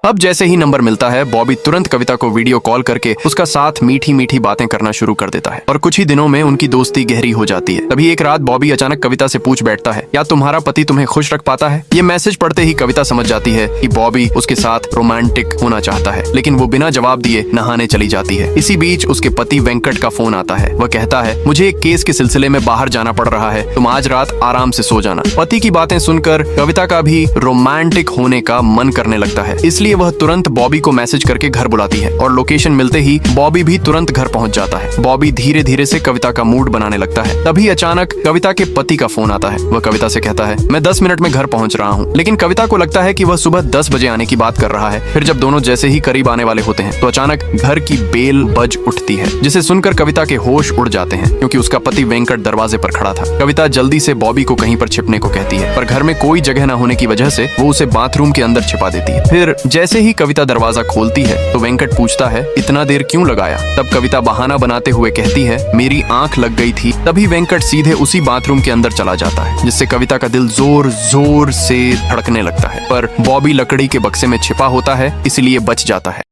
अब जैसे ही नंबर मिलता है, बॉबी तुरंत कविता को वीडियो कॉल करके उसका साथ मीठी मीठी बातें करना शुरू कर देता है और कुछ ही दिनों में उनकी दोस्ती गहरी हो जाती है। तभी एक रात बॉबी अचानक कविता से पूछ बैठता है, क्या तुम्हारा पति तुम्हें खुश रख पाता है? ये मैसेज पढ़ते ही कविता समझ जाती है कि बॉबी उसके साथ रोमांटिक होना चाहता है, लेकिन वो बिना जवाब दिए नहाने चली जाती है। इसी बीच उसके पति वेंकट का फोन आता है। वह कहता है, मुझे एक केस के सिलसिले में बाहर जाना पड़ रहा है, तुम आज रात आराम से सो जाना। पति की बातें सुनकर कविता का भी रोमांटिक होने का मन करने लगता है, इसलिए वह तुरंत बॉबी को मैसेज करके घर बुलाती है और लोकेशन मिलते ही बॉबी भी तुरंत घर पहुंच जाता है। बॉबी धीरे धीरे से कविता का मूड बनाने लगता है। तभी अचानक कविता के पति का फोन आता है। वह कविता से कहता है, मैं 10 मिनट में घर पहुंच रहा हूं। लेकिन कविता को लगता है कि वह सुबह 10 बजे आने की बात कर रहा है। फिर जब दोनों जैसे ही करीब आने वाले होते हैं तो अचानक घर की बेल बज उठती है, जिसे सुनकर कविता के होश उड़ जाते हैं, क्योंकि उसका पति वेंकट दरवाजे पर खड़ा था। कविता जल्दी से बॉबी को कहीं पर छिपने को कहती है, पर घर में कोई जगह न होने की वजह से वो उसे बाथरूम के अंदर छिपा देती है। फिर जैसे ही कविता दरवाजा खोलती है तो वेंकट पूछता है, इतना देर क्यों लगाया? तब कविता बहाना बनाते हुए कहती है, मेरी आंख लग गई थी। तभी वेंकट सीधे उसी बाथरूम के अंदर चला जाता है, जिससे कविता का दिल जोर जोर से धड़कने लगता है। पर बॉबी लकड़ी के बक्से में छिपा होता है, इसलिए बच जाता है।